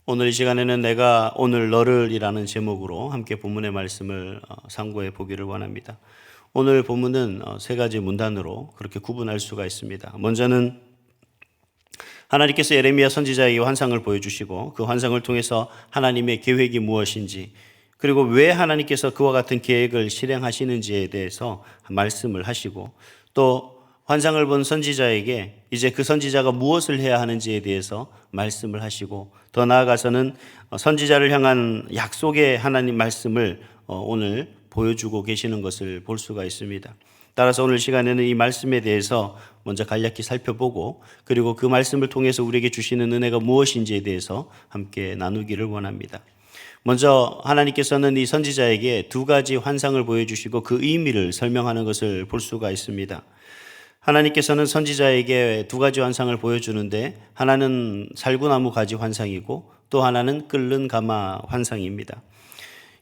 오늘 이 시간에는 내가 오늘 너를 이라는 제목으로 함께 본문의 말씀을 상고해 보기를 원합니다. 오늘 본문은 세 가지 문단으로 그렇게 구분할 수가 있습니다. 먼저는 하나님께서 예레미야 선지자에게 환상을 보여주시고 그 환상을 통해서 하나님의 계획이 무엇인지, 그리고 왜 하나님께서 그와 같은 계획을 실행하시는지에 대해서 말씀을 하시고, 또 환상을 본 선지자에게 이제 그 선지자가 무엇을 해야 하는지에 대해서 말씀을 하시고, 더 나아가서는 선지자를 향한 약속의 하나님 말씀을 오늘 보여주고 계시는 것을 볼 수가 있습니다. 따라서 오늘 시간에는 이 말씀에 대해서 먼저 간략히 살펴보고, 그리고 그 말씀을 통해서 우리에게 주시는 은혜가 무엇인지에 대해서 함께 나누기를 원합니다. 먼저 하나님께서는 이 선지자에게 두 가지 환상을 보여주시고 그 의미를 설명하는 것을 볼 수가 있습니다. 하나님께서는 선지자에게 두 가지 환상을 보여주는데, 하나는 살구나무 가지 환상이고 또 하나는 끓는 가마 환상입니다.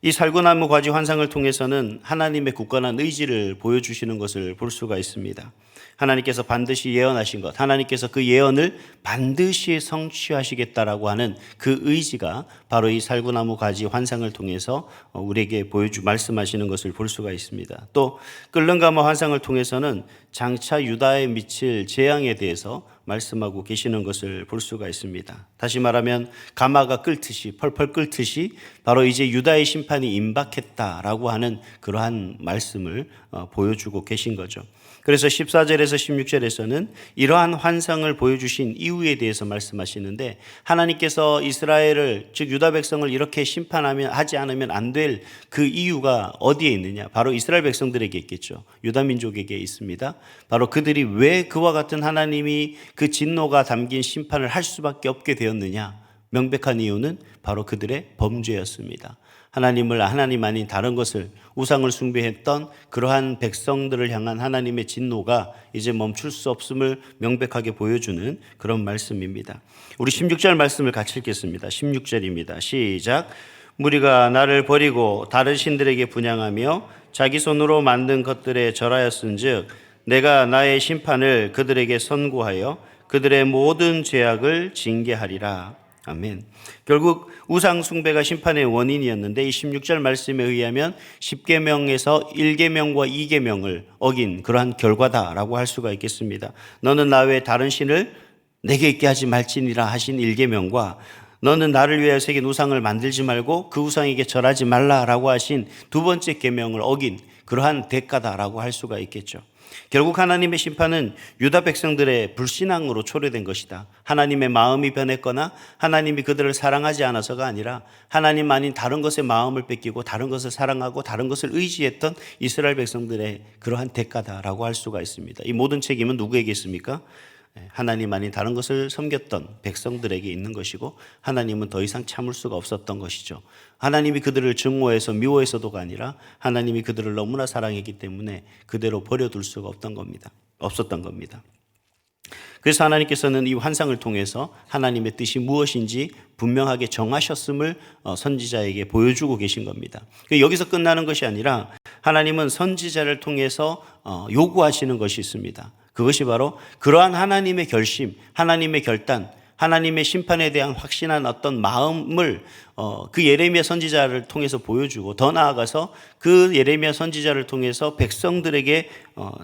이 살구나무 가지 환상을 통해서는 하나님의 굳건한 의지를 보여주시는 것을 볼 수가 있습니다. 하나님께서 반드시 예언하신 것, 하나님께서 그 예언을 반드시 성취하시겠다라고 하는 그 의지가 바로 이 살구나무 가지 환상을 통해서 우리에게 말씀하시는 것을 볼 수가 있습니다. 또 끓는 가마 환상을 통해서는 장차 유다에 미칠 재앙에 대해서 말씀하고 계시는 것을 볼 수가 있습니다. 다시 말하면 가마가 끓듯이, 펄펄 끓듯이 바로 이제 유다의 심판이 임박했다라고 하는 그러한 말씀을 보여주고 계신 거죠. 그래서 14절에서 16절에서는 이러한 환상을 보여주신 이유에 대해서 말씀하시는데, 하나님께서 이스라엘을, 즉 유다 백성을 이렇게 심판하지 않으면 안 될 그 이유가 어디에 있느냐? 바로 이스라엘 백성들에게 있겠죠. 유다 민족에게 있습니다. 바로 그들이 왜 그와 같은 하나님이 그 진노가 담긴 심판을 할 수밖에 없게 되었느냐? 명백한 이유는 바로 그들의 범죄였습니다. 하나님 아닌 다른 것을, 우상을 숭배했던 그러한 백성들을 향한 하나님의 진노가 이제 멈출 수 없음을 명백하게 보여주는 그런 말씀입니다. 우리 16절 말씀을 같이 읽겠습니다. 16절입니다. 시작. 무리가 나를 버리고 다른 신들에게 분향하며 자기 손으로 만든 것들에 절하였은즉 내가 나의 심판을 그들에게 선고하여 그들의 모든 죄악을 징계하리라. 아멘. 결국 우상 숭배가 심판의 원인이었는데, 이 16절 말씀에 의하면 10계명에서 1계명과 2계명을 어긴 그러한 결과다라고 할 수가 있겠습니다. 너는 나 외에 다른 신을 내게 있게 하지 말지니라 하신 1계명과 너는 나를 위하여 새긴 우상을 만들지 말고 그 우상에게 절하지 말라라고 하신 두 번째 계명을 어긴 그러한 대가다라고 할 수가 있겠죠. 결국 하나님의 심판은 유다 백성들의 불신앙으로 초래된 것이다. 하나님의 마음이 변했거나 하나님이 그들을 사랑하지 않아서가 아니라 하나님 아닌 다른 것에 마음을 뺏기고 다른 것을 사랑하고 다른 것을 의지했던 이스라엘 백성들의 그러한 대가다라고 할 수가 있습니다. 이 모든 책임은 누구에게 있습니까? 하나님 아닌 다른 것을 섬겼던 백성들에게 있는 것이고, 하나님은 더 이상 참을 수가 없었던 것이죠. 하나님이 그들을 증오해서 미워해서도가 아니라 하나님이 그들을 너무나 사랑했기 때문에 그대로 버려둘 수가 없었던 겁니다. 그래서 하나님께서는 이 환상을 통해서 하나님의 뜻이 무엇인지 분명하게 정하셨음을 선지자에게 보여주고 계신 겁니다. 여기서 끝나는 것이 아니라 하나님은 선지자를 통해서 요구하시는 것이 있습니다. 그것이 바로 그러한 하나님의 결심, 하나님의 결단, 하나님의 심판에 대한 확신한 어떤 마음을 그 예레미야 선지자를 통해서 보여주고, 더 나아가서 그 예레미야 선지자를 통해서 백성들에게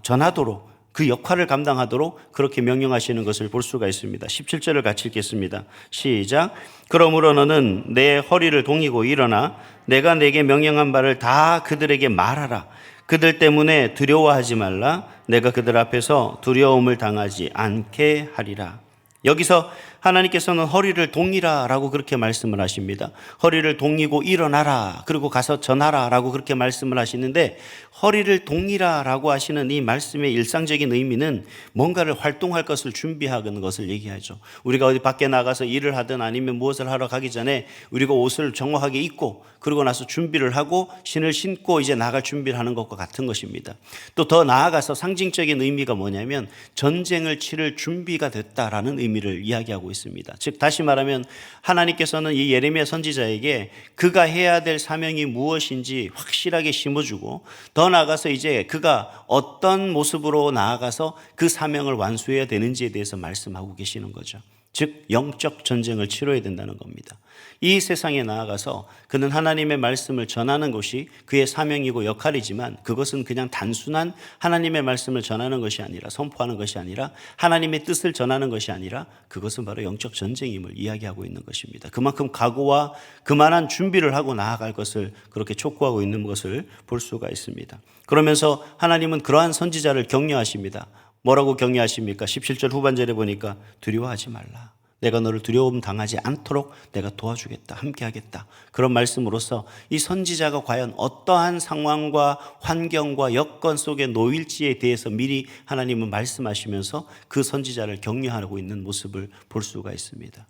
전하도록, 그 역할을 감당하도록 그렇게 명령하시는 것을 볼 수가 있습니다. 17절을 같이 읽겠습니다. 시작. 그러므로 너는 내 허리를 동이고 일어나 내가 내게 명령한 바를 다 그들에게 말하라. 그들 때문에 두려워하지 말라. 내가 그들 앞에서 두려움을 당하지 않게 하리라. 여기서 하나님께서는 허리를 동이라 라고 그렇게 말씀을 하십니다. 허리를 동이고 일어나라, 그리고 가서 전하라 라고 그렇게 말씀을 하시는데, 허리를 동이라 라고 하시는 이 말씀의 일상적인 의미는 뭔가를 활동할 것을 준비하는 것을 얘기하죠. 우리가 어디 밖에 나가서 일을 하든 아니면 무엇을 하러 가기 전에 우리가 옷을 정확하게 입고 그러고 나서 준비를 하고 신을 신고 이제 나갈 준비를 하는 것과 같은 것입니다. 또 더 나아가서 상징적인 의미가 뭐냐면 전쟁을 치를 준비가 됐다라는 의미를 이야기하고 있습니다. 즉 다시 말하면 하나님께서는 이 예레미야 선지자에게 그가 해야 될 사명이 무엇인지 확실하게 심어주고, 더 나아가서 이제 그가 어떤 모습으로 나아가서 그 사명을 완수해야 되는지에 대해서 말씀하고 계시는 거죠. 즉 영적 전쟁을 치러야 된다는 겁니다. 이 세상에 나아가서 그는 하나님의 말씀을 전하는 것이 그의 사명이고 역할이지만 그것은 그냥 단순한 하나님의 말씀을 전하는 것이 아니라 선포하는 것이 아니라 하나님의 뜻을 전하는 것이 아니라 그것은 바로 영적 전쟁임을 이야기하고 있는 것입니다. 그만큼 각오와 그만한 준비를 하고 나아갈 것을 그렇게 촉구하고 있는 것을 볼 수가 있습니다. 그러면서 하나님은 그러한 선지자를 격려하십니다. 뭐라고 격려하십니까? 17절 후반절에 보니까 두려워하지 말라. 내가 너를 두려움 당하지 않도록 내가 도와주겠다. 함께하겠다. 그런 말씀으로써 이 선지자가 과연 어떠한 상황과 환경과 여건 속에 놓일지에 대해서 미리 하나님은 말씀하시면서 그 선지자를 격려하고 있는 모습을 볼 수가 있습니다.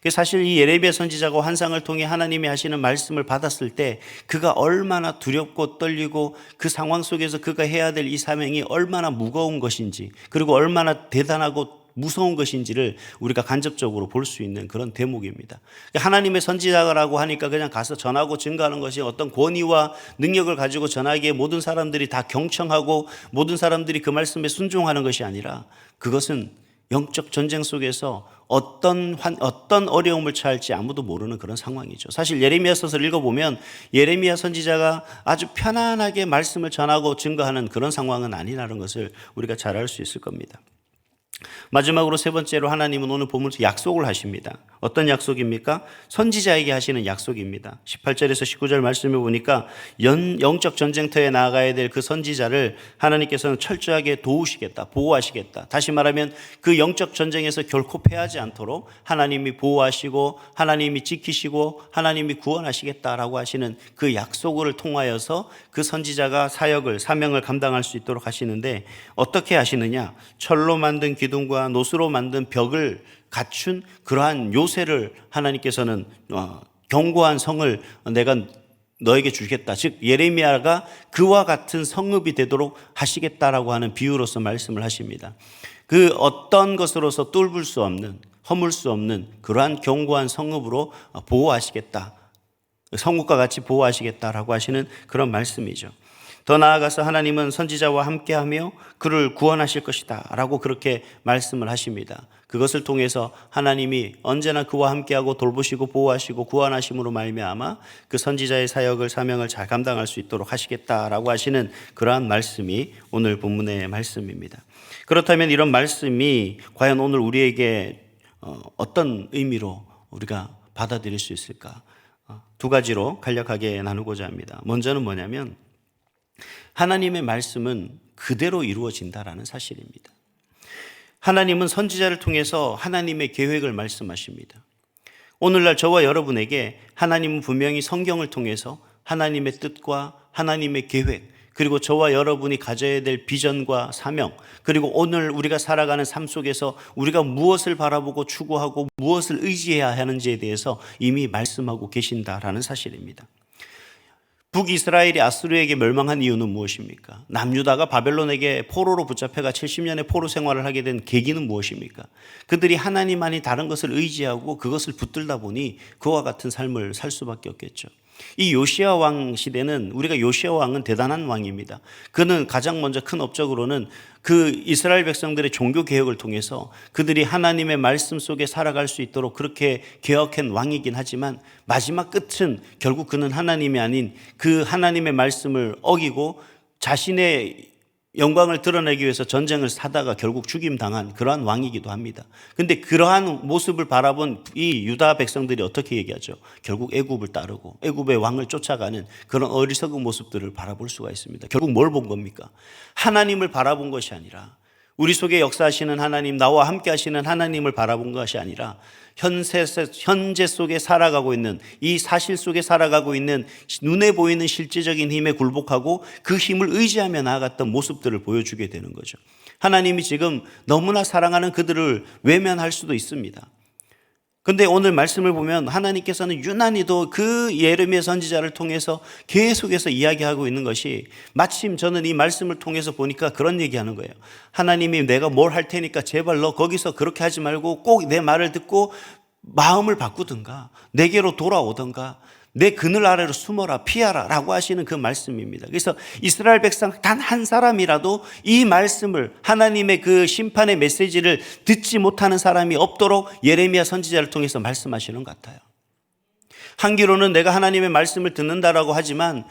사실 이 예레미야 선지자가 환상을 통해 하나님이 하시는 말씀을 받았을 때 그가 얼마나 두렵고 떨리고 그 상황 속에서 그가 해야 될 이 사명이 얼마나 무거운 것인지 그리고 얼마나 대단하고 무서운 것인지를 우리가 간접적으로 볼 수 있는 그런 대목입니다. 하나님의 선지자라고 하니까 그냥 가서 전하고 증거하는 것이 어떤 권위와 능력을 가지고 전하기에 모든 사람들이 다 경청하고 모든 사람들이 그 말씀에 순종하는 것이 아니라 그것은 영적 전쟁 속에서 어떤 어려움을 처할지 아무도 모르는 그런 상황이죠. 사실 예레미야서를 읽어보면 예레미야 선지자가 아주 편안하게 말씀을 전하고 증거하는 그런 상황은 아니라는 것을 우리가 잘 알 수 있을 겁니다. 마지막으로 세 번째로 하나님은 오늘 본문에서 약속을 하십니다. 어떤 약속입니까? 선지자에게 하시는 약속입니다. 18절에서 19절 말씀해 보니까 영적 전쟁터에 나아가야 될 그 선지자를 하나님께서는 철저하게 도우시겠다, 보호하시겠다. 다시 말하면 그 영적 전쟁에서 결코 패하지 않도록 하나님이 보호하시고 하나님이 지키시고 하나님이 구원하시겠다라고 하시는 그 약속을 통하여서 그 선지자가 사명을 감당할 수 있도록 하시는데 어떻게 하시느냐? 철로 만든 기둥과 노수로 만든 벽을 갖춘 그러한 요새를 하나님께서는 견고한 성을 내가 너에게 주겠다. 즉 예레미야가 그와 같은 성읍이 되도록 하시겠다라고 하는 비유로서 말씀을 하십니다. 그 어떤 것으로서 뚫을 수 없는 허물 수 없는 그러한 견고한 성읍으로 보호하시겠다. 성읍과 같이 보호하시겠다라고 하시는 그런 말씀이죠. 더 나아가서 하나님은 선지자와 함께하며 그를 구원하실 것이다 라고 그렇게 말씀을 하십니다. 그것을 통해서 하나님이 언제나 그와 함께하고 돌보시고 보호하시고 구원하심으로 말미암아 그 선지자의 사명을 잘 감당할 수 있도록 하시겠다라고 하시는 그러한 말씀이 오늘 본문의 말씀입니다. 그렇다면 이런 말씀이 과연 오늘 우리에게 어떤 의미로 우리가 받아들일 수 있을까? 두 가지로 간략하게 나누고자 합니다. 먼저는 뭐냐면 하나님의 말씀은 그대로 이루어진다라는 사실입니다. 하나님은 선지자를 통해서 하나님의 계획을 말씀하십니다. 오늘날 저와 여러분에게 하나님은 분명히 성경을 통해서 하나님의 뜻과 하나님의 계획 그리고 저와 여러분이 가져야 될 비전과 사명 그리고 오늘 우리가 살아가는 삶 속에서 우리가 무엇을 바라보고 추구하고 무엇을 의지해야 하는지에 대해서 이미 말씀하고 계신다라는 사실입니다. 북이스라엘이 아수르에게 멸망한 이유는 무엇입니까? 남유다가 바벨론에게 포로로 붙잡혀가 70년의 포로 생활을 하게 된 계기는 무엇입니까? 그들이 하나님 아닌 다른 것을 의지하고 그것을 붙들다 보니 그와 같은 삶을 살 수밖에 없겠죠. 이 요시야 왕 시대는 우리가 요시야 왕은 대단한 왕입니다. 그는 가장 먼저 큰 업적으로는 그 이스라엘 백성들의 종교 개혁을 통해서 그들이 하나님의 말씀 속에 살아갈 수 있도록 그렇게 개혁한 왕이긴 하지만 마지막 끝은 결국 그는 하나님이 아닌 그 하나님의 말씀을 어기고 자신의 영광을 드러내기 위해서 전쟁을 사다가 결국 죽임당한 그러한 왕이기도 합니다. 그런데 그러한 모습을 바라본 이 유다 백성들이 어떻게 얘기하죠? 결국 애굽을 따르고 애굽의 왕을 쫓아가는 그런 어리석은 모습들을 바라볼 수가 있습니다. 결국 뭘 본 겁니까? 하나님을 바라본 것이 아니라 우리 속에 역사하시는 하나님, 나와 함께 하시는 하나님을 바라본 것이 아니라 현재 속에 살아가고 있는 이 사실 속에 살아가고 있는 눈에 보이는 실제적인 힘에 굴복하고 그 힘을 의지하며 나아갔던 모습들을 보여주게 되는 거죠. 하나님이 지금 너무나 사랑하는 그들을 외면할 수도 있습니다. 그런데 오늘 말씀을 보면 하나님께서는 유난히도 그 예레미야 선지자를 통해서 계속해서 이야기하고 있는 것이 마침 저는 이 말씀을 통해서 보니까 그런 얘기하는 거예요. 하나님이 내가 뭘 할 테니까 제발 너 거기서 그렇게 하지 말고 꼭 내 말을 듣고 마음을 바꾸든가 내게로 돌아오든가 내 그늘 아래로 숨어라, 피하라 라고 하시는 그 말씀입니다. 그래서 이스라엘 백성 단 한 사람이라도 이 말씀을, 하나님의 그 심판의 메시지를 듣지 못하는 사람이 없도록 예레미야 선지자를 통해서 말씀하시는 것 같아요. 한기로는 내가 하나님의 말씀을 듣는다라고 하지만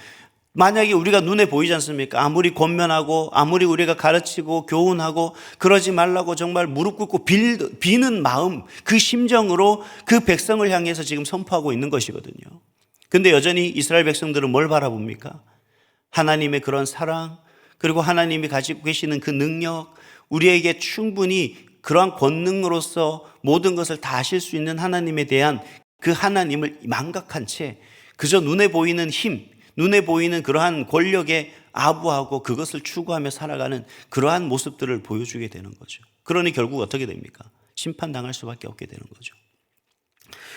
만약에 우리가 눈에 보이지 않습니까? 아무리 권면하고 아무리 우리가 가르치고 교훈하고 그러지 말라고 정말 무릎 꿇고 비는 마음, 그 심정으로 그 백성을 향해서 지금 선포하고 있는 것이거든요. 근데 여전히 이스라엘 백성들은 뭘 바라봅니까? 하나님의 그런 사랑, 그리고 하나님이 가지고 계시는 그 능력, 우리에게 충분히 그러한 권능으로서 모든 것을 다 하실 수 있는 하나님에 대한 그 하나님을 망각한 채 그저 눈에 보이는 힘, 눈에 보이는 그러한 권력에 아부하고 그것을 추구하며 살아가는 그러한 모습들을 보여주게 되는 거죠. 그러니 결국 어떻게 됩니까? 심판당할 수밖에 없게 되는 거죠.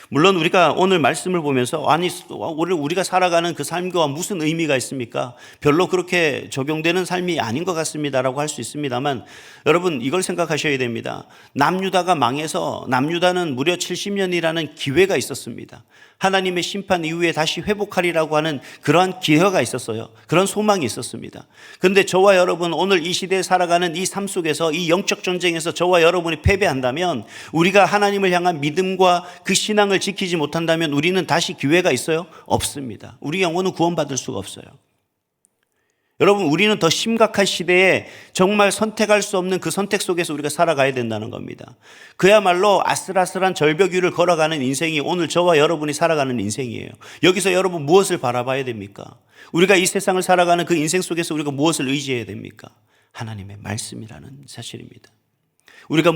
물론 우리가 오늘 말씀을 보면서 아니 우리가 살아가는 그 삶과 무슨 의미가 있습니까? 별로 그렇게 적용되는 삶이 아닌 것 같습니다라고 할 수 있습니다만 여러분 이걸 생각하셔야 됩니다. 남유다가 망해서 남유다는 무려 70년이라는 기회가 있었습니다. 하나님의 심판 이후에 다시 회복하리라고 하는 그러한 기회가 있었어요. 그런 소망이 있었습니다. 그런데 저와 여러분 오늘 이 시대에 살아가는 이 삶 속에서 이 영적 전쟁에서 저와 여러분이 패배한다면 우리가 하나님을 향한 믿음과 그 신앙을 지키지 못한다면 우리는 다시 기회가 있어요? 없습니다. 우리 영혼은 구원받을 수가 없어요. 여러분 우리는 더 심각한 시대에 정말 선택할 수 없는 그 선택 속에서 우리가 살아가야 된다는 겁니다. 그야말로 아슬아슬한 절벽 위를 걸어가는 인생이 오늘 저와 여러분이 살아가는 인생이에요. 여기서 여러분 무엇을 바라봐야 됩니까? 우리가 이 세상을 살아가는 그 인생 속에서 우리가 무엇을 의지해야 됩니까? 하나님의 말씀이라는 사실입니다. 우리가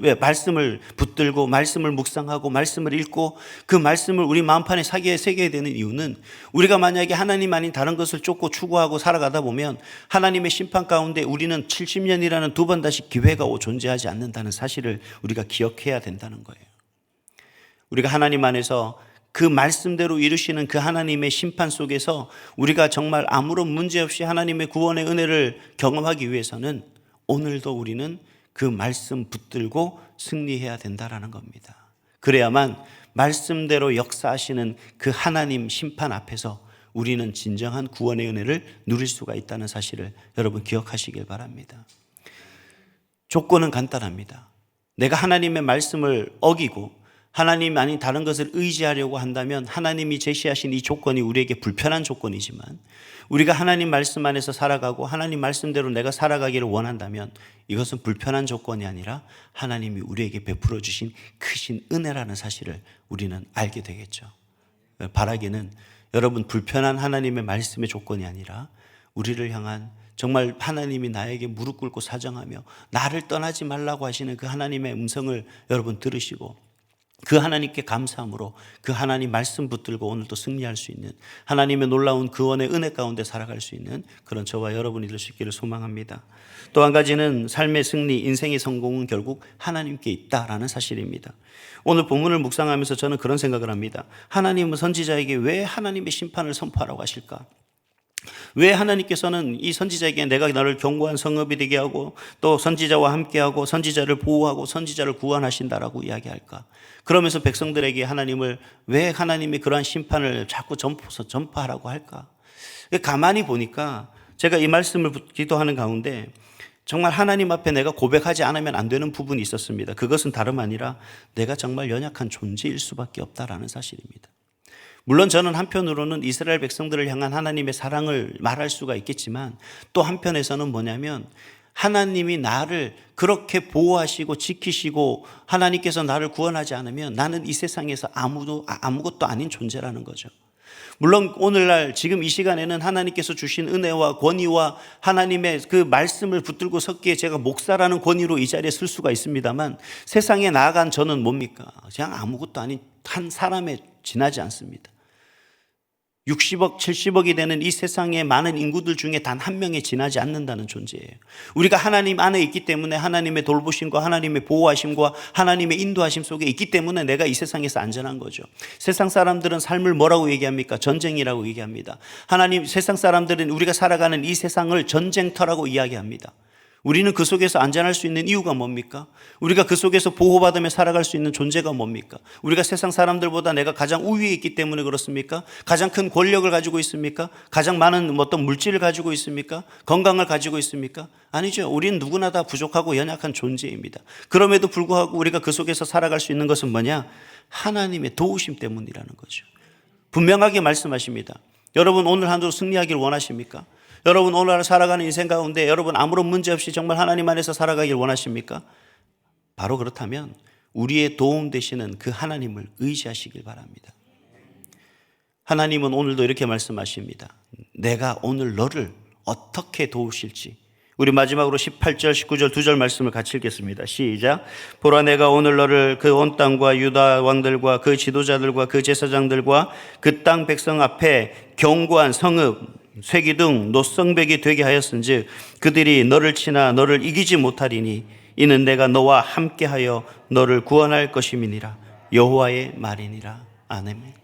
왜 말씀을 붙들고 말씀을 묵상하고 말씀을 읽고 그 말씀을 우리 마음판에 새겨야 되는 이유는 우리가 만약에 하나님 아닌 다른 것을 쫓고 추구하고 살아가다 보면 하나님의 심판 가운데 우리는 70년이라는 두 번 다시 기회가 존재하지 않는다는 사실을 우리가 기억해야 된다는 거예요. 우리가 하나님 안에서 그 말씀대로 이루시는 그 하나님의 심판 속에서 우리가 정말 아무런 문제 없이 하나님의 구원의 은혜를 경험하기 위해서는 오늘도 우리는 그 말씀 붙들고 승리해야 된다라는 겁니다. 그래야만 말씀대로 역사하시는 그 하나님 심판 앞에서 우리는 진정한 구원의 은혜를 누릴 수가 있다는 사실을 여러분 기억하시길 바랍니다. 조건은 간단합니다. 내가 하나님의 말씀을 어기고 하나님 아닌 다른 것을 의지하려고 한다면 하나님이 제시하신 이 조건이 우리에게 불편한 조건이지만 우리가 하나님 말씀 안에서 살아가고 하나님 말씀대로 내가 살아가기를 원한다면 이것은 불편한 조건이 아니라 하나님이 우리에게 베풀어 주신 크신 은혜라는 사실을 우리는 알게 되겠죠. 바라기는 여러분 불편한 하나님의 말씀의 조건이 아니라 우리를 향한 정말 하나님이 나에게 무릎 꿇고 사정하며 나를 떠나지 말라고 하시는 그 하나님의 음성을 여러분 들으시고 그 하나님께 감사함으로 그 하나님 말씀 붙들고 오늘도 승리할 수 있는 하나님의 놀라운 구원의 은혜 가운데 살아갈 수 있는 그런 저와 여러분이 될 수 있기를 소망합니다. 또 한 가지는 삶의 승리, 인생의 성공은 결국 하나님께 있다라는 사실입니다. 오늘 본문을 묵상하면서 저는 그런 생각을 합니다. 하나님은 선지자에게 왜 하나님의 심판을 선포하라고 하실까? 왜 하나님께서는 이 선지자에게 내가 너를 견고한 성읍이 되게 하고 또 선지자와 함께하고 선지자를 보호하고 선지자를 구원하신다라고 이야기할까? 그러면서 백성들에게 왜 하나님이 그러한 심판을 자꾸 전파하라고 할까? 가만히 보니까 제가 이 말씀을 기도하는 가운데 정말 하나님 앞에 내가 고백하지 않으면 안 되는 부분이 있었습니다. 그것은 다름 아니라 내가 정말 연약한 존재일 수밖에 없다라는 사실입니다. 물론 저는 한편으로는 이스라엘 백성들을 향한 하나님의 사랑을 말할 수가 있겠지만 또 한편에서는 뭐냐면 하나님이 나를 그렇게 보호하시고 지키시고 하나님께서 나를 구원하지 않으면 나는 이 세상에서 아무것도 아닌 존재라는 거죠. 물론 오늘날 지금 이 시간에는 하나님께서 주신 은혜와 권위와 하나님의 그 말씀을 붙들고 섰기에 제가 목사라는 권위로 이 자리에 설 수가 있습니다만 세상에 나아간 저는 뭡니까? 그냥 아무것도 아닌 한 사람에 지나지 않습니다. 60억, 70억이 되는 이 세상의 많은 인구들 중에 단 한 명에 지나지 않는다는 존재예요. 우리가 하나님 안에 있기 때문에 하나님의 돌보심과 하나님의 보호하심과 하나님의 인도하심 속에 있기 때문에 내가 이 세상에서 안전한 거죠. 세상 사람들은 삶을 뭐라고 얘기합니까? 전쟁이라고 얘기합니다. 세상 사람들은 우리가 살아가는 이 세상을 전쟁터라고 이야기합니다. 우리는 그 속에서 안전할 수 있는 이유가 뭡니까? 우리가 그 속에서 보호받으며 살아갈 수 있는 존재가 뭡니까? 우리가 세상 사람들보다 내가 가장 우위에 있기 때문에 그렇습니까? 가장 큰 권력을 가지고 있습니까? 가장 많은 어떤 물질을 가지고 있습니까? 건강을 가지고 있습니까? 아니죠. 우리는 누구나 다 부족하고 연약한 존재입니다. 그럼에도 불구하고 우리가 그 속에서 살아갈 수 있는 것은 뭐냐? 하나님의 도우심 때문이라는 거죠. 분명하게 말씀하십니다. 여러분 오늘 한 주 승리하기를 원하십니까? 여러분 오늘 살아가는 인생 가운데 여러분 아무런 문제 없이 정말 하나님 안에서 살아가길 원하십니까? 바로 그렇다면 우리의 도움 되시는 그 하나님을 의지하시길 바랍니다. 하나님은 오늘도 이렇게 말씀하십니다. 내가 오늘 너를 어떻게 도우실지. 우리 마지막으로 18절, 19절 두 절 말씀을 같이 읽겠습니다. 시작. 보라 내가 오늘 너를 그 온 땅과 유다 왕들과 그 지도자들과 그 제사장들과 그 땅 백성 앞에 견고한 성읍 쇠기둥 노성벽이 되게 하였은즉 그들이 너를 치나 너를 이기지 못하리니 이는 내가 너와 함께하여 너를 구원할 것임이니라. 여호와의 말이니라. 아멘.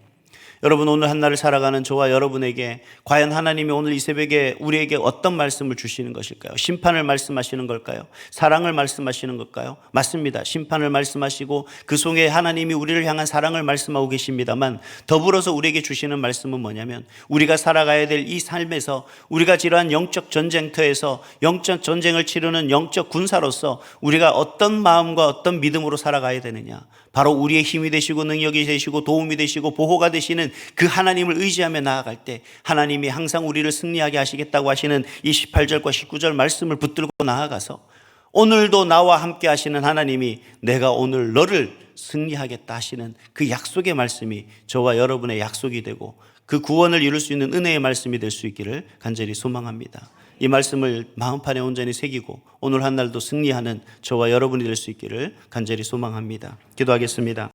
여러분 오늘 한날을 살아가는 저와 여러분에게 과연 하나님이 오늘 이 새벽에 우리에게 어떤 말씀을 주시는 것일까요? 심판을 말씀하시는 걸까요? 사랑을 말씀하시는 걸까요? 맞습니다. 심판을 말씀하시고 그 속에 하나님이 우리를 향한 사랑을 말씀하고 계십니다만 더불어서 우리에게 주시는 말씀은 뭐냐면 우리가 살아가야 될 이 삶에서 우리가 지러한 영적 전쟁터에서 영적 전쟁을 치르는 영적 군사로서 우리가 어떤 마음과 어떤 믿음으로 살아가야 되느냐. 바로 우리의 힘이 되시고 능력이 되시고 도움이 되시고 보호가 되시는 그 하나님을 의지하며 나아갈 때 하나님이 항상 우리를 승리하게 하시겠다고 하시는 이 18절과 19절 말씀을 붙들고 나아가서 오늘도 나와 함께 하시는 하나님이 내가 오늘 너를 승리하겠다 하시는 그 약속의 말씀이 저와 여러분의 약속이 되고 그 구원을 이룰 수 있는 은혜의 말씀이 될 수 있기를 간절히 소망합니다. 이 말씀을 마음판에 온전히 새기고 오늘 한 날도 승리하는 저와 여러분이 될 수 있기를 간절히 소망합니다. 기도하겠습니다.